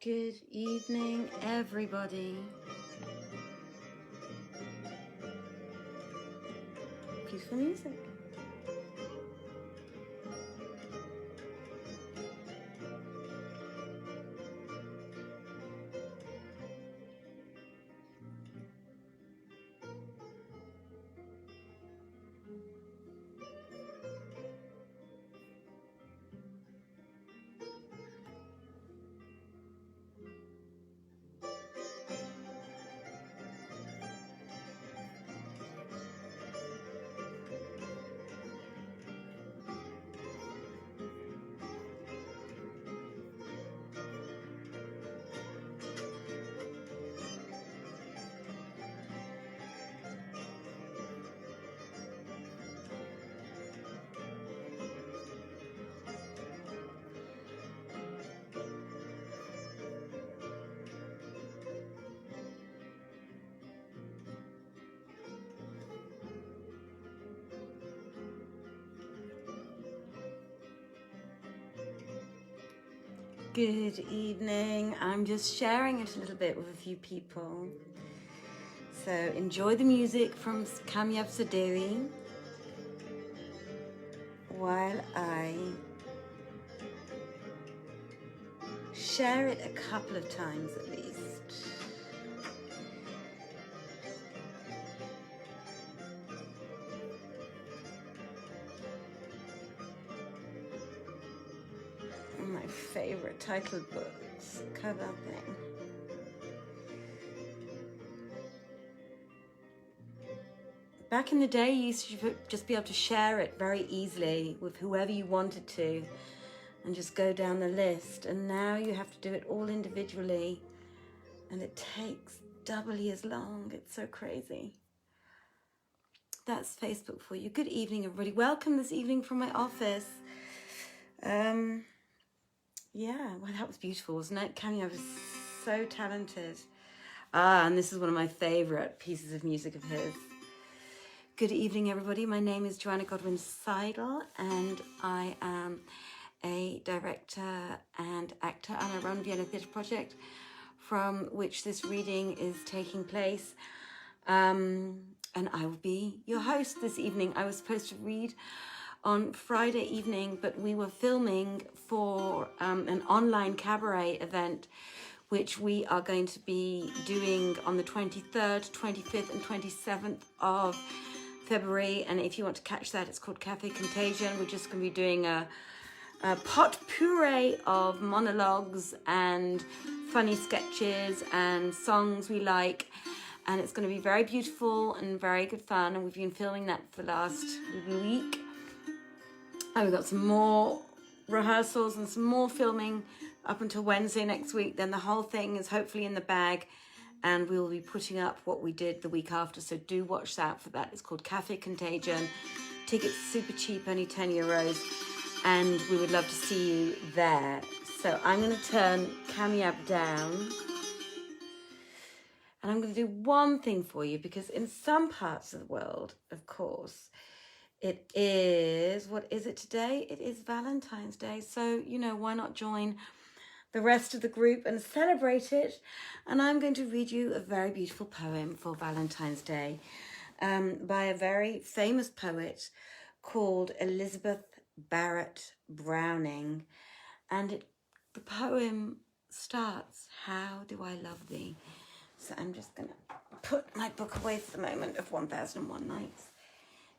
Good evening, everybody. Beautiful music. Good evening. I'm just sharing it a little bit with a few people. So enjoy the music from Kamyab Sadewi while I share it a couple of times at least. My favorite titled books cover thing. Back in the day, you used to just be able to share it very easily with whoever you wanted to and just go down the list. And now you have to do it all individually and it takes doubly as long. It's so crazy. That's Facebook for you. Good evening, everybody. Welcome this evening from my office. Yeah, well, that was beautiful, wasn't it? Kanye was so talented. And this is one of my favorite pieces of music of his. Good evening, everybody. My name is Joanna Godwin-Seidl, and I am a director and actor, and I run Vienna Theatre Project, from which this reading is taking place. And I will be your host this evening. I was supposed to read on Friday evening, but we were filming for an online cabaret event, which we are going to be doing on the 23rd, 25th, and 27th of February. And if you want to catch that, it's called Cafe Contagion. We're just going to be doing a pot puree of monologues and funny sketches and songs we like. And it's going to be very beautiful and very good fun. And we've been filming that for the last week. And we've got some more rehearsals and some more filming up until Wednesday next week. Then the whole thing is hopefully in the bag. And we will be putting up what we did the week after. So do watch out for that. It's called Cafe Contagion. Tickets super cheap, only €10. And we would love to see you there. So I'm going to turn Kamyab down. And I'm going to do one thing for you, because in some parts of the world, of course, it is, what is it today? It is Valentine's Day. So, you know, why not join the rest of the group and celebrate it? And I'm going to read you a very beautiful poem for Valentine's Day by a very famous poet called Elizabeth Barrett Browning. And the poem starts, "How do I love thee?" So I'm just going to put my book away for the moment of 1001 Nights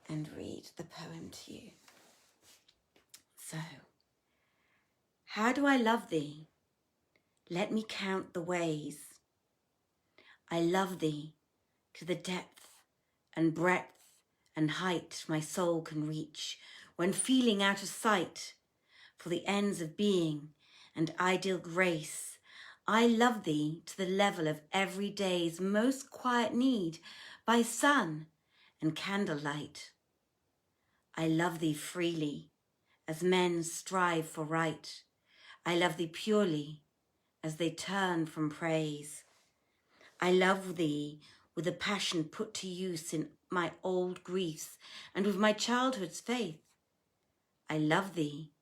and read the poem to you. So, how do I love thee? Let me count the ways. I love thee to the depth and breadth and height my soul can reach, when feeling out of sight for the ends of being and ideal grace. I love thee to the level of every day's most quiet need, by sun and candlelight. I love thee freely, as men strive for right. I love thee purely, as they turn from praise. I love thee with a passion put to use in my old griefs, and with my childhood's faith. I love thee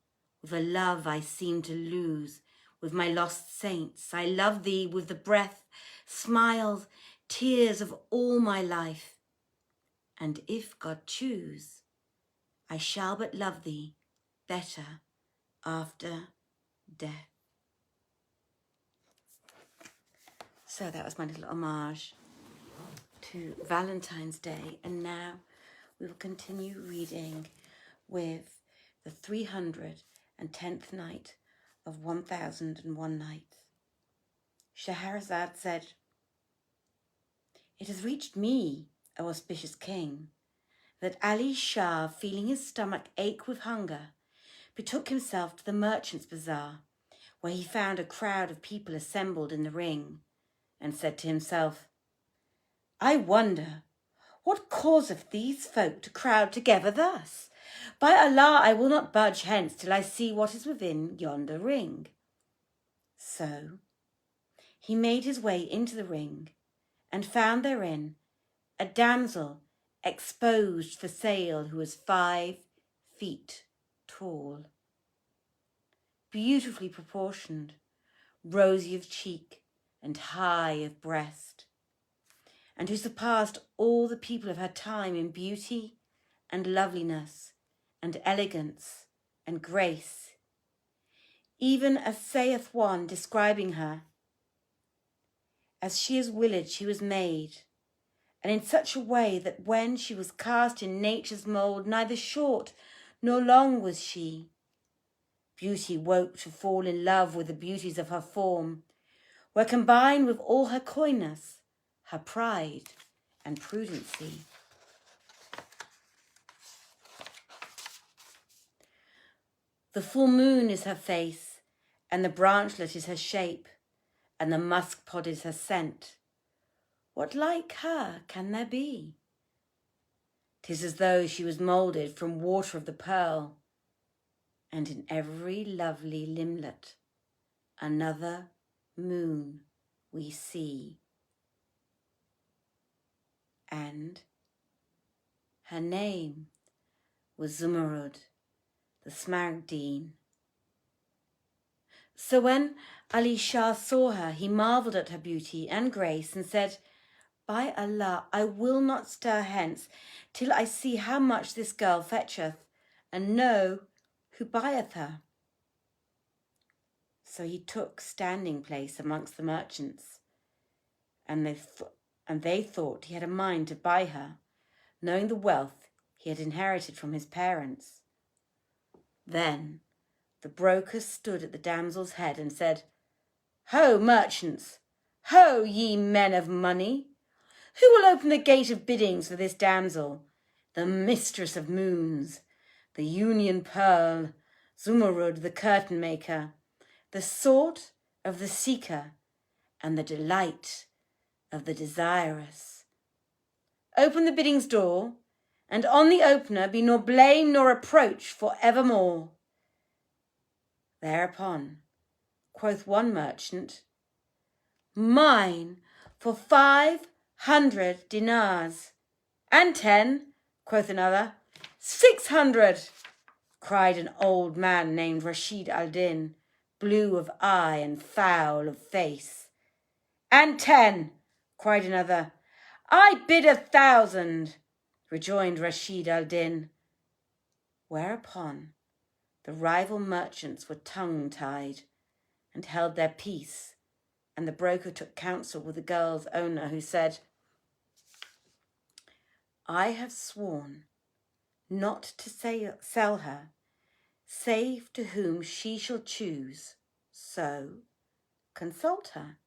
with a love I seem to lose, with my lost saints. I love thee with the breath, smiles, tears of all my life. And if God choose, I shall but love thee better after death. So that was my little homage to Valentine's Day. And now we will continue reading with the 310th night of 1001 Nights. Scheherazade said, "It has reached me, O auspicious king, that Ali Shah, feeling his stomach ache with hunger, betook himself to the merchant's bazaar, where he found a crowd of people assembled in the ring, and said to himself, I wonder what causeth these folk to crowd together thus? By Allah, I will not budge hence till I see what is within yonder ring. So he made his way into the ring, and found therein a damsel exposed for sale who was 5 feet tall, beautifully proportioned, rosy of cheek and high of breast, and who surpassed all the people of her time in beauty and loveliness and elegance and grace, even as saith one describing her, as she is willed she was made, and in such a way that when she was cast in nature's mould, neither short nor long was she. Beauty woke to fall in love with the beauties of her form, where combined with all her coyness, her pride and prudency. The full moon is her face, and the branchlet is her shape, and the musk pod is her scent. What like her can there be? 'Tis as though she was moulded from water of the pearl, and in every lovely limlet another moon we see. And her name was Zumurrud, the Smaragdine. So when Ali Shah saw her, he marvelled at her beauty and grace, and said, By Allah, I will not stir hence till I see how much this girl fetcheth, and know who buyeth her. So he took standing place amongst the merchants, and they thought he had a mind to buy her, knowing the wealth he had inherited from his parents. Then the broker stood at the damsel's head and said, Ho, merchants! Ho, ye men of money! Who will open the gate of biddings for this damsel, the mistress of moons, the union pearl, Zumurrud, the curtain maker, the sought of the seeker, and the delight of the desirous? Open the bidding's door, and on the opener be nor blame nor reproach for evermore. Thereupon quoth one merchant, Mine for 500 dinars. And 10, quoth another. 600, cried an old man named Rashid al-Din, blue of eye and foul of face. And 10, cried another. I bid 1,000, rejoined Rashid al-Din. Whereupon the rival merchants were tongue-tied and held their peace, and the broker took counsel with the girl's owner, who said, I have sworn not to sell her, save to whom she shall choose, so consult her.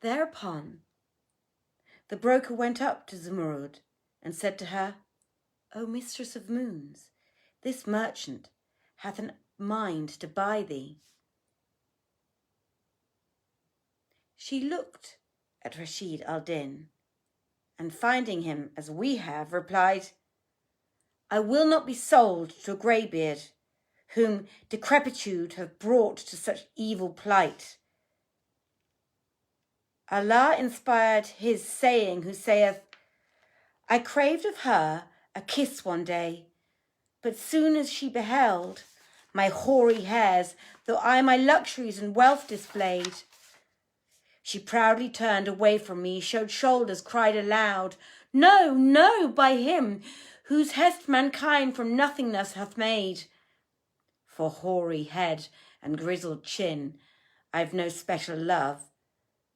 Thereupon the broker went up to Zumurrud and said to her, O mistress of moons, this merchant hath a mind to buy thee. She looked at Rashid al-Din, and finding him as we have, replied, I will not be sold to a greybeard, whom decrepitude hath brought to such evil plight. Allah inspired his saying, who saith, I craved of her a kiss one day, but soon as she beheld my hoary hairs, though I my luxuries and wealth displayed. She proudly turned away from me, showed shoulders, cried aloud, No, no, by him, whose hest mankind from nothingness hath made. For hoary head and grizzled chin, I've no special love.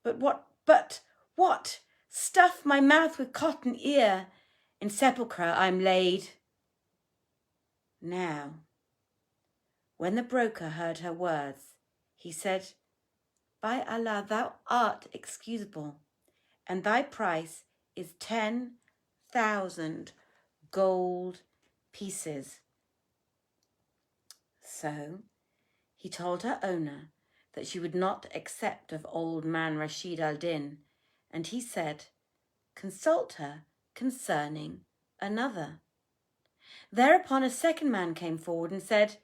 But what? Stuff my mouth with cotton ear, in sepulchre I'm laid. Now, when the broker heard her words, he said, By Allah, thou art excusable, and thy price is 10,000 gold pieces. So he told her owner that she would not accept of old man Rashid al-Din, and he said, Consult her concerning another. Thereupon a second man came forward and said,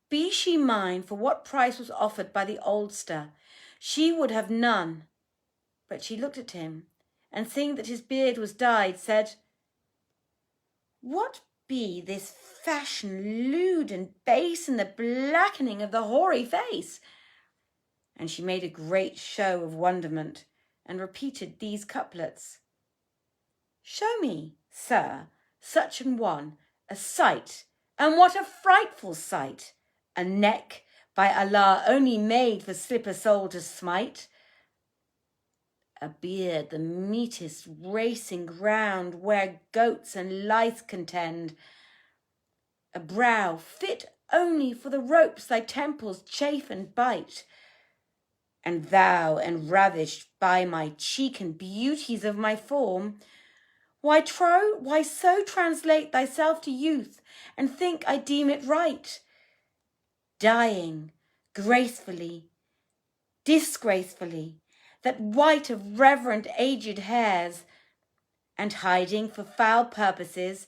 Be she mine for what price was offered by the oldster, she would have none. But she looked at him, and seeing that his beard was dyed, said, What be this fashion lewd and base in the blackening of the hoary face? And she made a great show of wonderment, and repeated these couplets. Show me, sir, such an one, a sight, and what a frightful sight! A neck by Allah only made for slipper sole to smite. A beard the meetest racing ground where goats and lice contend. A brow fit only for the ropes thy temples chafe and bite. And thou, enravished by my cheek and beauties of my form, why so translate thyself to youth, and think I deem it right? Dying gracefully, disgracefully, that white of reverent aged hairs, and hiding for foul purposes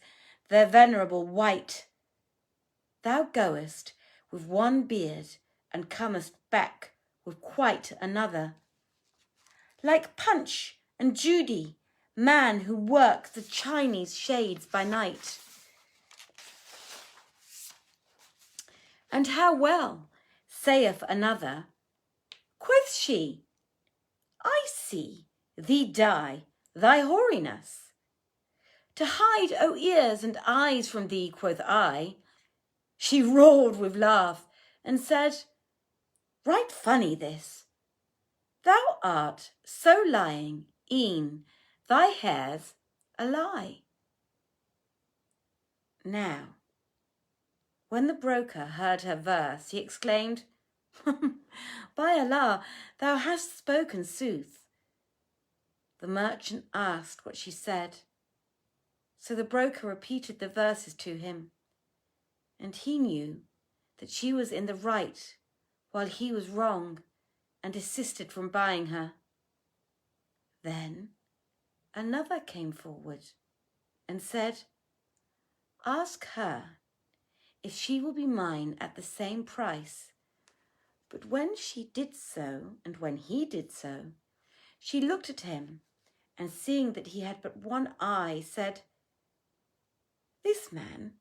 their venerable white. Thou goest with one beard, and comest back with quite another. Like Punch and Judy, man who works the Chinese shades by night. And how well, saith another, quoth she, I see thee dye thy hoariness. To hide, O ears and eyes from thee, quoth I. She roared with laugh, and said, Right funny this. Thou art so lying, e'en thy hair's a lie. Now, when the broker heard her verse, he exclaimed, By Allah, thou hast spoken sooth. The merchant asked what she said. So the broker repeated the verses to him, and he knew that she was in the right while he was wrong, and desisted from buying her. Then another came forward and said, Ask her if she will be mine at the same price. But when she did so, and when he did so, she looked at him, and seeing that he had but one eye, said, This man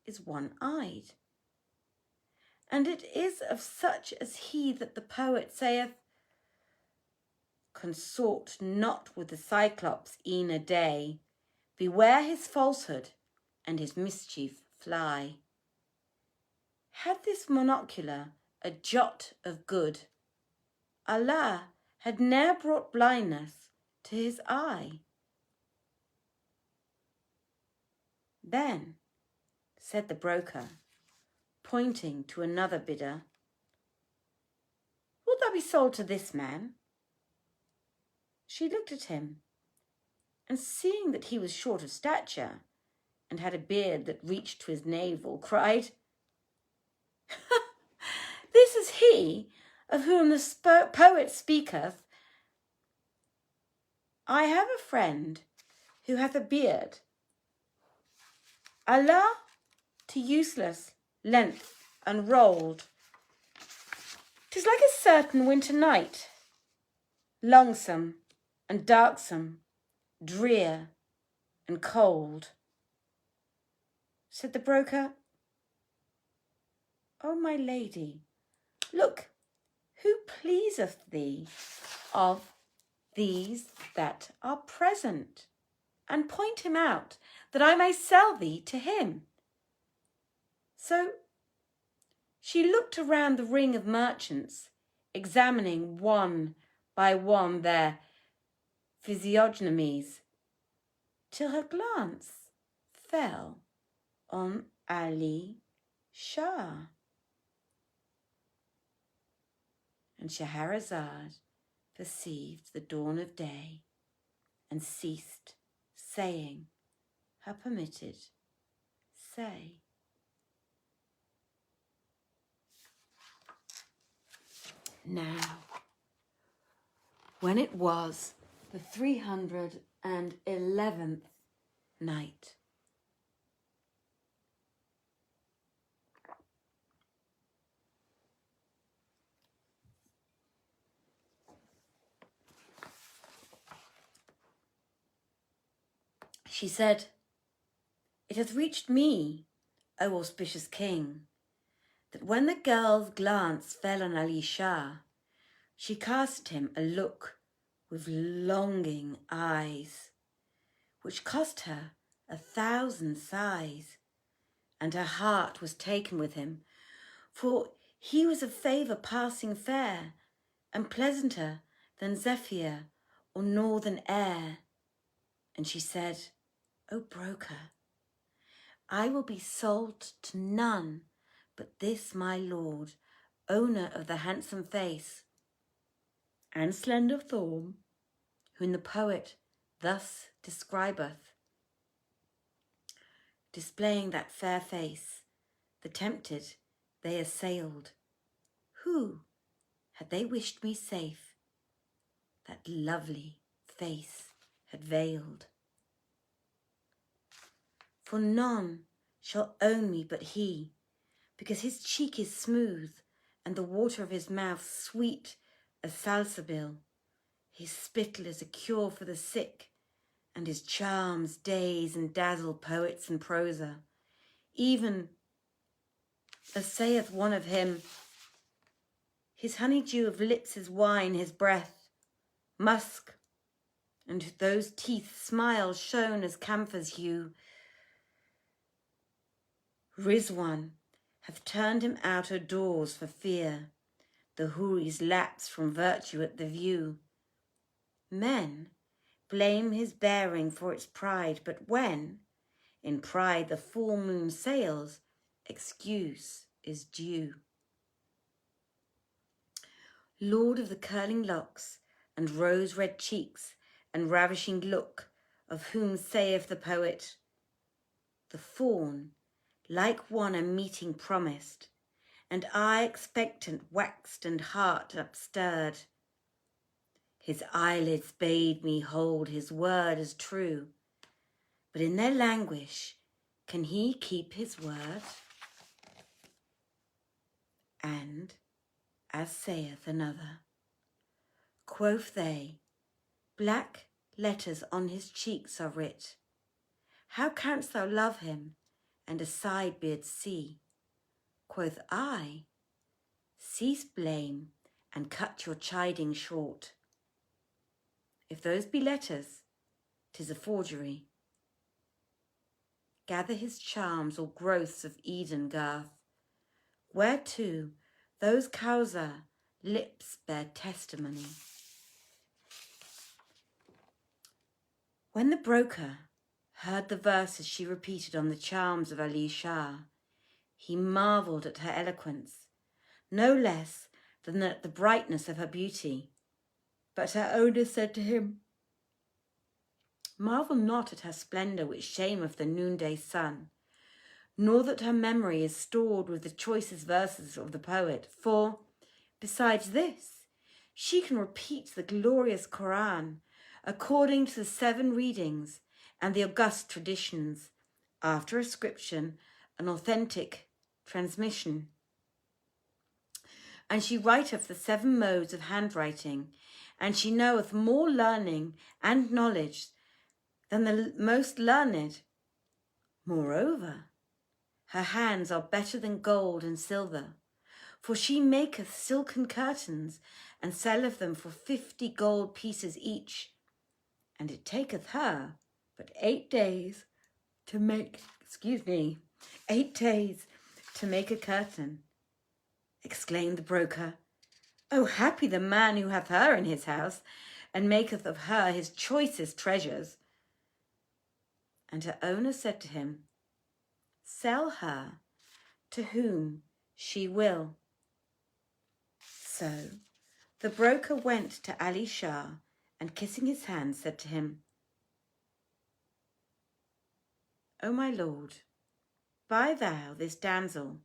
is one-eyed. And it is of such as he that the poet saith, Consort not with the Cyclops e'en a day, beware his falsehood and his mischief fly. Had this monocular a jot of good, Allah had ne'er brought blindness to his eye. Then said the broker, pointing to another bidder, Wilt thou be sold to this man? She looked at him, and seeing that he was short of stature, and had a beard that reached to his navel, cried, This is he of whom the poet speaketh. I have a friend who hath a beard, Allah to useless length unrolled. 'Tis like a certain winter night, longsome and darksome, drear and cold. Said the broker, O my lady, look, who pleaseth thee of these that are present? And point him out, that I may sell thee to him. So she looked around the ring of merchants, examining one by one their physiognomies, till her glance fell on Ali Shah. And Scheherazade perceived the dawn of day and ceased saying her permitted say. Now, when it was the 311th night, she said, "It hath reached me, O auspicious king, that when the girl's glance fell on Ali Shah, she cast at him a look with longing eyes, which cost her 1,000 sighs, and her heart was taken with him, for he was a favour passing fair, and pleasanter than zephyr or northern air. And she said, O broker, I will be sold to none but this my lord, owner of the handsome face and slender form, whom the poet thus describeth. Displaying that fair face, the tempted they assailed. Who, had they wished me safe, that lovely face had veiled? For none shall own me but he, because his cheek is smooth, and the water of his mouth sweet as salsabil. His spittle is a cure for the sick, and his charms daze and dazzle poets and prosa. Even as saith one of him, his honeydew of lips is wine, his breath musk, and those teeth smile shone as camphor's hue. Rizwan hath turned him out of doors for fear the houris lapse from virtue at the view. Men blame his bearing for its pride, but when in pride the full moon sails, excuse is due. Lord of the curling locks and rose-red cheeks and ravishing look, of whom saith the poet, the fawn, like one a meeting promised, and eye expectant waxed and heart upstirred. His eyelids bade me hold his word as true, but in their languish can he keep his word? And, as saith another, quoth they, black letters on his cheeks are writ. How canst thou love him and a side-beard see? Quoth I, cease blame and cut your chiding short. If those be letters, 'tis a forgery. Gather his charms or growths of Eden girth, whereto those Kausar lips bear testimony. When the broker heard the verses she repeated on the charms of Ali Shah, he marvelled at her eloquence, no less than at the brightness of her beauty. But her owner said to him, marvel not at her splendour which shameth the noonday sun, nor that her memory is stored with the choicest verses of the poet, for, besides this, she can repeat the glorious Koran according to the 7 readings and the august traditions, after ascription and authentic transmission. And she writeth the 7 modes of handwriting, and she knoweth more learning and knowledge than the most learned. Moreover, Her hands are better than gold and silver, for she maketh silken curtains, and selleth them for 50 gold pieces each. And it taketh her but 8 days to make, 8 days to make a curtain. Exclaimed the broker, O happy the man who hath her in his house, and maketh of her his choicest treasures. And her owner said to him, Sell her to whom she will. So the broker went to Ali Shah, and kissing his hand said to him, O my lord, buy thou this damsel,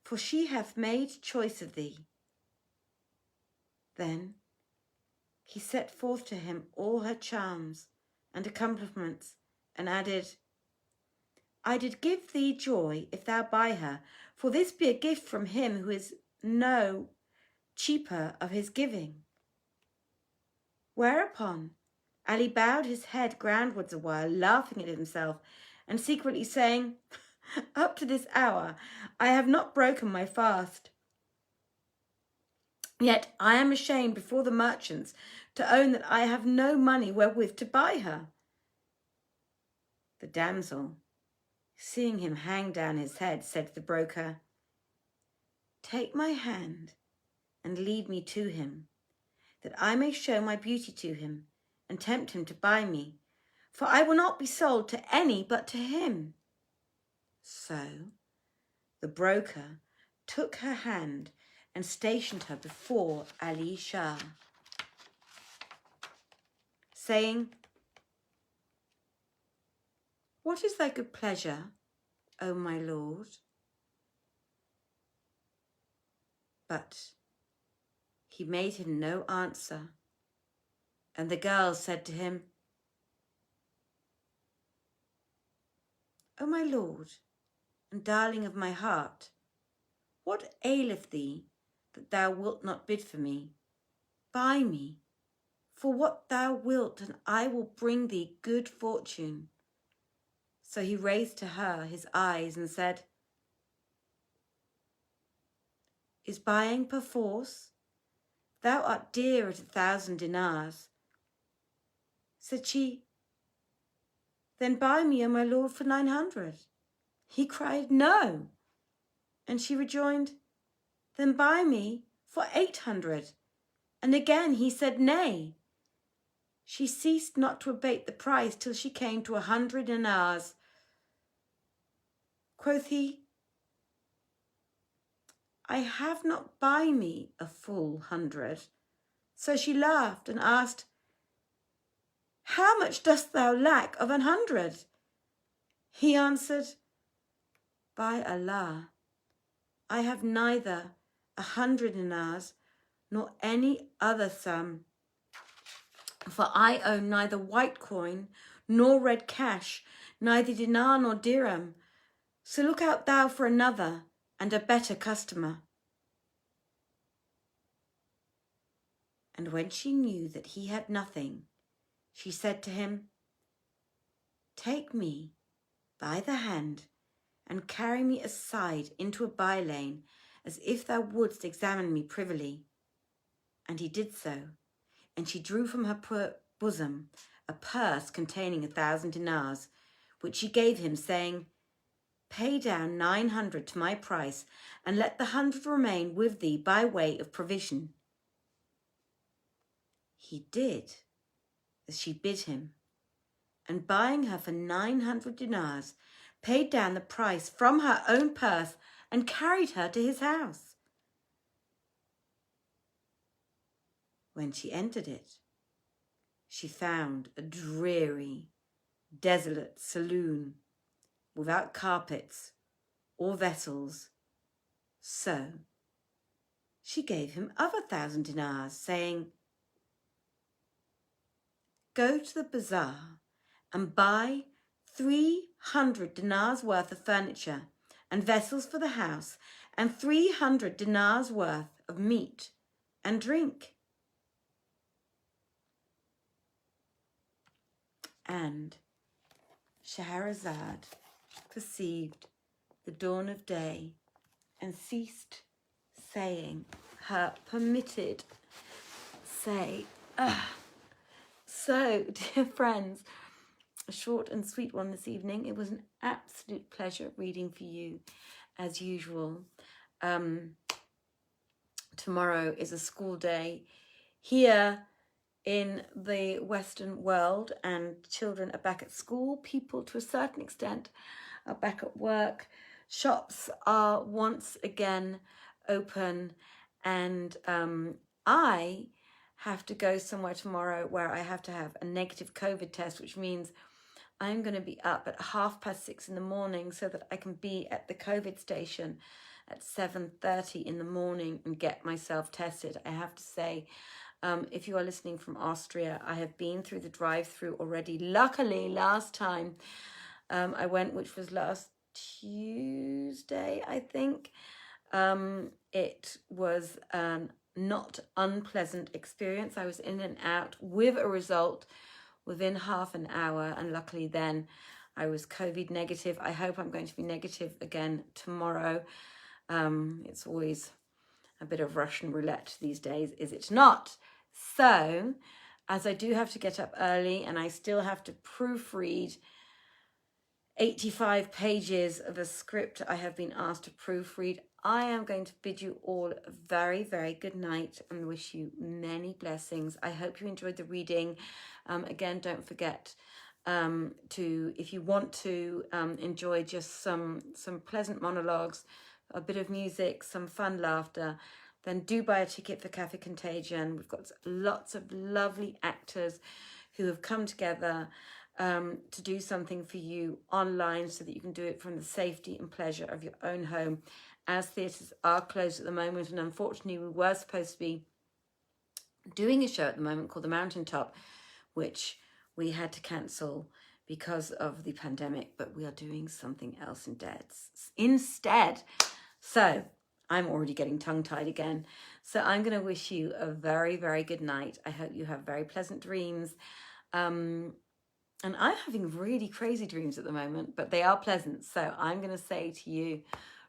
for she hath made choice of thee. Then he set forth to him all her charms and accomplishments, and added, I did give thee joy if thou buy her, for this be a gift from him who is no cheaper of his giving. Whereupon Ali bowed his head groundwards a while, laughing at himself, and secretly saying, Up to this hour I have not broken my fast. Yet I am ashamed before the merchants to own that I have no money wherewith to buy her. The damsel, seeing him hang down his head, said to the broker, Take my hand and lead me to him, that I may show my beauty to him and tempt him to buy me, for I will not be sold to any but to him. So the broker took her hand and stationed her before Ali Shah, saying, What is thy good pleasure, O my lord? But he made him no answer, and the girl said to him, O my lord, and darling of my heart, what aileth thee that thou wilt not bid for me? Buy me for what thou wilt, and I will bring thee good fortune. So he raised to her his eyes and said, Is buying perforce? Thou art dear at 1,000 dinars. Said she, Then buy me, O my lord, for 900. He cried, No. And she rejoined, Then buy me for 800. And again he said, Nay. She ceased not to abate the price till she came to 100 dinars. Quoth he, I have not by me a full 100. So she laughed and asked, How much dost thou lack of 100? He answered, By Allah, I have neither 100 dinars nor any other sum, for I own neither white coin nor red cash, neither dinar nor dirham. So look out thou for another and a better customer. And when she knew that he had nothing, she said to him, Take me by the hand and carry me aside into a by-lane, as if thou wouldst examine me privily. And he did so, and she drew from her bosom a purse containing 1,000 dinars, which she gave him, saying, Pay down 900 to my price, and let the 100 remain with thee by way of provision. He did as she bid him, and buying her for 900 dinars, paid down the price from her own purse and carried her to his house. When she entered it, she found a dreary, desolate saloon without carpets or vessels. So she gave him other 1,000 dinars, saying, Go to the bazaar and buy 300 dinars worth of furniture and vessels for the house, and 300 dinars worth of meat and drink. And Shahrazad perceived the dawn of day and ceased saying her permitted say. So, dear friends, a short and sweet one this evening. It was an absolute pleasure reading for you as usual. Tomorrow is a school day here in the Western world, and children are back at school. People, to a certain extent, are back at work. Shops are once again open, and I have to go somewhere tomorrow where I have to have a negative COVID test, which means I'm going to be up at 6:30 in the morning so that I can be at the COVID station at 7:30 in the morning and get myself tested. I have to say, if you are listening from Austria, I have been through the drive-through already. Luckily, last time I went, which was last Tuesday, I think, it was not unpleasant experience. I was in and out with a result within half an hour, and luckily then I was COVID negative. I hope I'm going to be negative again tomorrow. It's always a bit of Russian roulette these days, is it not? So, as I do have to get up early and I still have to proofread 85 pages of a script I have been asked to proofread, I am going to bid you all a very, very good night and wish you many blessings. I hope you enjoyed the reading. Again, don't forget to, if you want to enjoy just some pleasant monologues, a bit of music, some fun laughter, then do buy a ticket for Cafe Contagion. We've got lots of lovely actors who have come together to do something for you online so that you can do it from the safety and pleasure of your own home, as theatres are closed at the moment. And unfortunately, we were supposed to be doing a show at the moment called The Mountaintop, which we had to cancel because of the pandemic, but we are doing something else instead. So I'm already getting tongue-tied again. So I'm going to wish you a very, very good night. I hope you have very pleasant dreams. And I'm having really crazy dreams at the moment, but they are pleasant. So I'm going to say to you,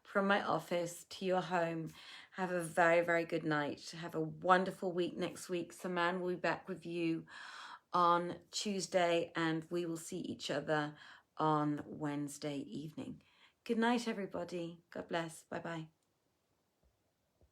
from my office to your home, have a very, very good night. Have a wonderful week next week. Saman will be back with you on Tuesday, and we will see each other on Wednesday evening. Good night, everybody. God bless. Bye-bye.